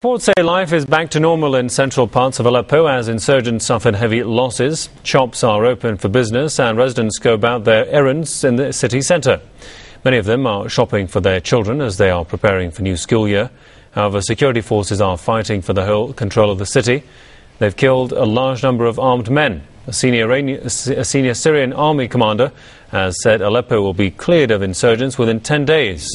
Reports say life is back to normal in central parts of Aleppo as insurgents suffered heavy losses. Shops are open for business and residents go about their errands in the city centre. Many of them are shopping for their children as they are preparing for new school year. However, security forces are fighting for the whole control of the city. They've killed a large number of armed men. A senior Syrian army commander has said Aleppo will be cleared of insurgents within 10 days.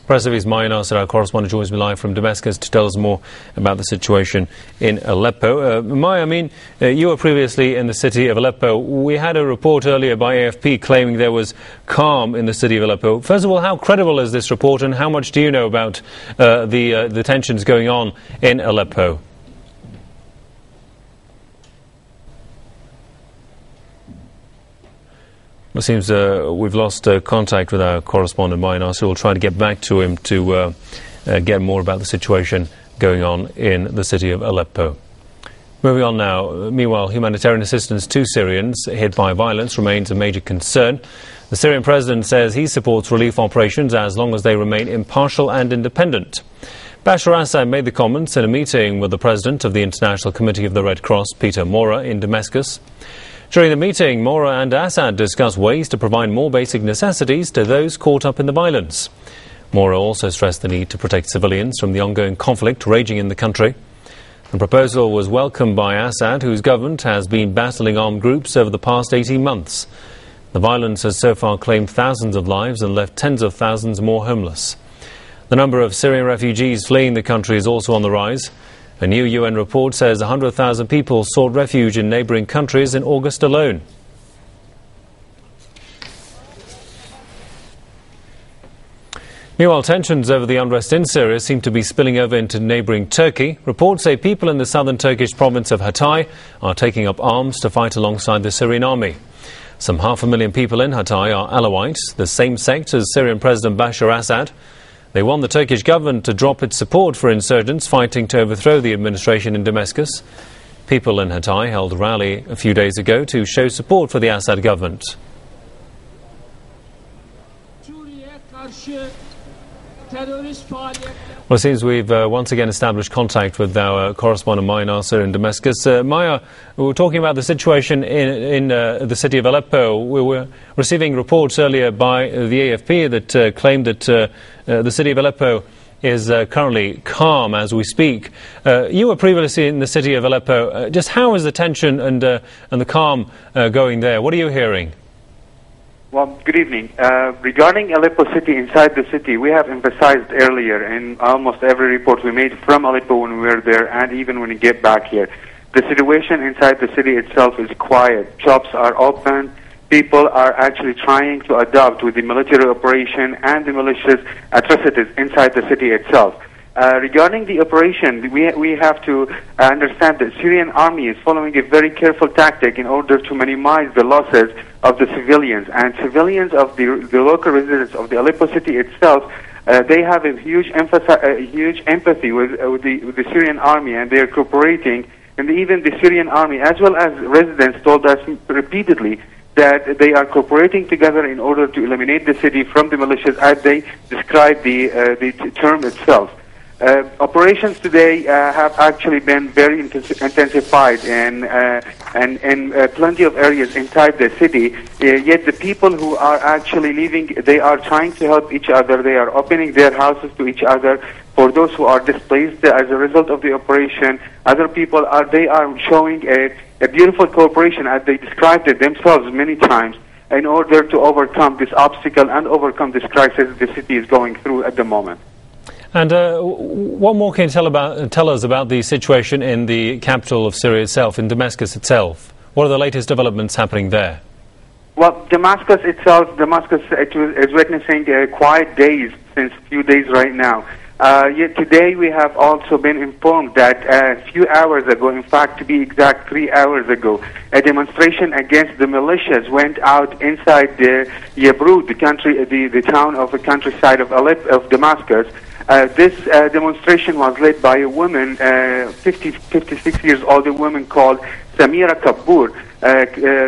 PressTV's Maya Nasser, our correspondent, joins me live from Damascus to tell us more about the situation in Aleppo. Maya, you were previously in the city of Aleppo. We had a report earlier by AFP claiming there was calm in the city of Aleppo. First of all, how credible is this report and how much do you know about the tensions going on in Aleppo? It seems we've lost contact with our correspondent, Maya, so we'll try to get back to him to get more about the situation going on in the city of Aleppo. Moving on now. Meanwhile, humanitarian assistance to Syrians hit by violence remains a major concern. The Syrian president says he supports relief operations as long as they remain impartial and independent. Bashar Assad made the comments in a meeting with the president of the International Committee of the Red Cross, Peter Mora, in Damascus. During the meeting, Mora and Assad discussed ways to provide more basic necessities to those caught up in the violence. Mora also stressed the need to protect civilians from the ongoing conflict raging in the country. The proposal was welcomed by Assad, whose government has been battling armed groups over the past 18 months. The violence has so far claimed thousands of lives and left tens of thousands more homeless. The number of Syrian refugees fleeing the country is also on the rise. A new UN report says 100,000 people sought refuge in neighbouring countries in August alone. Meanwhile, tensions over the unrest in Syria seem to be spilling over into neighbouring Turkey. Reports say people in the southern Turkish province of Hatay are taking up arms to fight alongside the Syrian army. Some 500,000 people in Hatay are Alawites, the same sect as Syrian President Bashar Assad. They want the Turkish government to drop its support for insurgents fighting to overthrow the administration in Damascus. People in Hatay held a rally a few days ago to show support for the Assad government. Well, it seems we've once again established contact with our correspondent Maya Nasser in Damascus. Maya, we were talking about the situation in the city of Aleppo. We were receiving reports earlier by the AFP that claimed that the city of Aleppo is currently calm as we speak. You were previously in the city of Aleppo. Just how is the tension and the calm going there? What are you hearing? Well, good evening. Regarding Aleppo city, inside the city, we have emphasized earlier in almost every report we made from Aleppo when we were there and even when we get back here. The situation inside the city itself is quiet. Shops are open. People are actually trying to adapt with the military operation and the malicious atrocities inside the city itself. Regarding the operation, we have to understand that the Syrian army is following a very careful tactic in order to minimize the losses of the civilians. And civilians of the local residents of the Aleppo city itself, they have a huge empathy with the Syrian army, and they are cooperating. And even the Syrian army, as well as residents, told us repeatedly that they are cooperating together in order to eliminate the city from the militias, as they describe the term itself. Operations today have actually been very intensified in plenty of areas inside the city. Yet the people who are actually leaving, they are trying to help each other. They are opening their houses to each other. For those who are displaced as a result of the operation, other people are showing a beautiful cooperation, as they described it themselves many times, in order to overcome this obstacle and overcome this crisis the city is going through at the moment. And what more can you tell us about the situation in the capital of Syria itself, in Damascus itself? What are the latest developments happening there? Well, Damascus itself, is witnessing quiet days since a few days right now. Yet today we have also been informed that a few hours ago, in fact to be exact 3 hours ago, a demonstration against the militias went out inside the Yabrud, the town of the countryside of Aleppo, of Damascus. This demonstration was led by a woman, 56 years old, a woman called Samira Kapoor,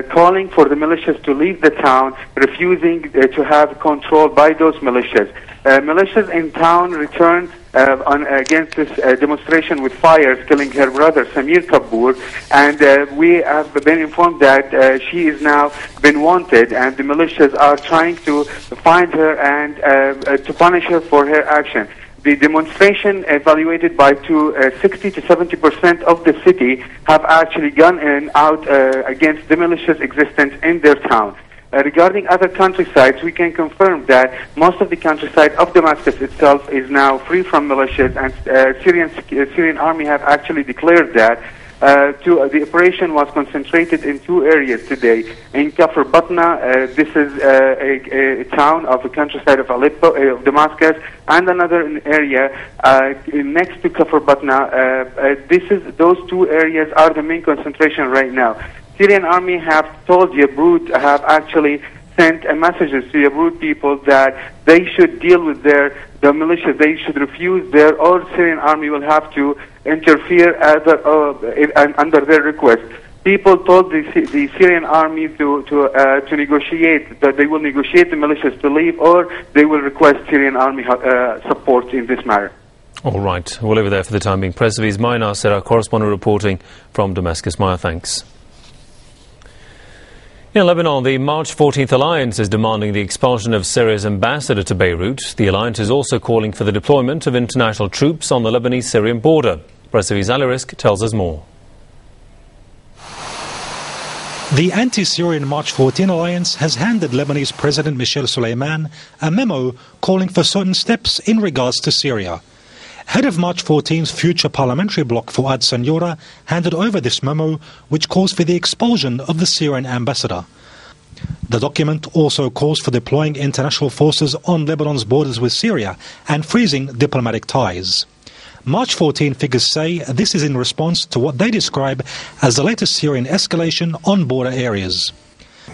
calling for the militias to leave the town, refusing to have control by those militias. Militias in town returned against this demonstration with fires, killing her brother Samir Kapoor, and we have been informed that she is now been wanted, and the militias are trying to find her and to punish her for her action. The demonstration, evaluated by 60 to 70% of the city, have actually gone out against the militias' existence in their town. Regarding other countrysides, we can confirm that most of the countryside of Damascus itself is now free from militias, and Syrian army have actually declared that. The operation was concentrated in two areas today. In Kafr Batna, this is a town of the countryside of Aleppo, of Damascus, and another area next to Kafr Batna. Those two areas are the main concentration right now. Syrian army have told Yabrut, have actually sent messages to Yabrut people that they should deal with the militias. They should refuse or Syrian army will have to interfere under their request. People told the Syrian army to negotiate, that they will negotiate the militias to leave, or they will request Syrian army support in this matter. All right, we'll leave it there for the time being. PressTV's Maya Nasser, our correspondent, reporting from Damascus. Maya, thanks. In Lebanon, the March 14th Alliance is demanding the expulsion of Syria's ambassador to Beirut. The alliance is also calling for the deployment of international troops on the Lebanese-Syrian border. PressTV's Ali Risk tells us more. The anti-Syrian March 14 Alliance has handed Lebanese President Michel Suleiman a memo calling for certain steps in regards to Syria. Head of March 14's future parliamentary bloc, Fouad Sanyora, handed over this memo, which calls for the expulsion of the Syrian ambassador. The document also calls for deploying international forces on Lebanon's borders with Syria and freezing diplomatic ties. March 14 figures say this is in response to what they describe as the latest Syrian escalation on border areas.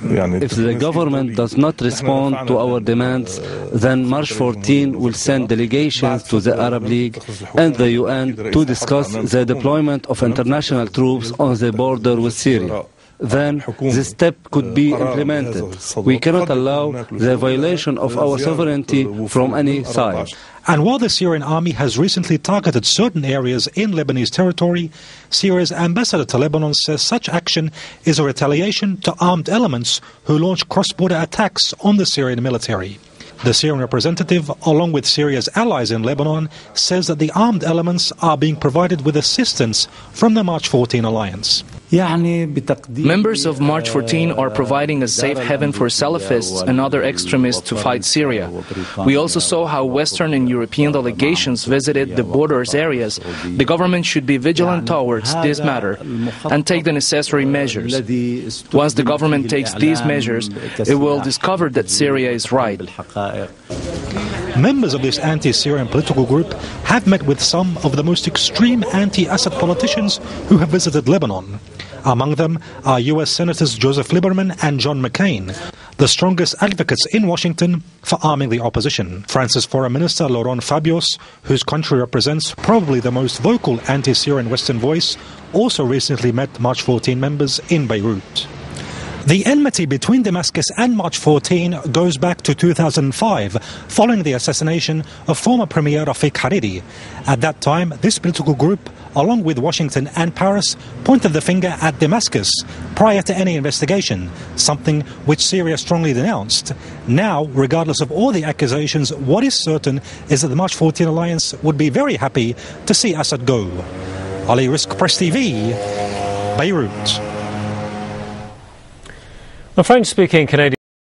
If the government does not respond to our demands, then March 14 will send delegations to the Arab League and the UN to discuss the deployment of international troops on the border with Syria. Then this step could be implemented. We cannot allow the violation of our sovereignty from any side. And while the Syrian army has recently targeted certain areas in Lebanese territory, Syria's ambassador to Lebanon says such action is a retaliation to armed elements who launch cross-border attacks on the Syrian military. The Syrian representative, along with Syria's allies in Lebanon, says that the armed elements are being provided with assistance from the March 14 alliance. Members of March 14 are providing a safe haven for Salafists and other extremists to fight Syria. We also saw how Western and European delegations visited the borders areas. The government should be vigilant towards this matter and take the necessary measures. Once the government takes these measures, it will discover that Syria is right. Members of this anti-Syrian political group have met with some of the most extreme anti-Assad politicians who have visited Lebanon. Among them are US Senators Joseph Lieberman and John McCain, the strongest advocates in Washington for arming the opposition. France's Foreign Minister Laurent Fabius, whose country represents probably the most vocal anti-Syrian Western voice, also recently met March 14 members in Beirut. The enmity between Damascus and March 14 goes back to 2005, following the assassination of former Premier Rafiq Hariri. At that time, this political group, along with Washington and Paris, pointed the finger at Damascus prior to any investigation, something which Syria strongly denounced. Now, regardless of all the accusations, what is certain is that the March 14 alliance would be very happy to see Assad go. Ali Risk, PressTV, Beirut. A French-speaking Canadian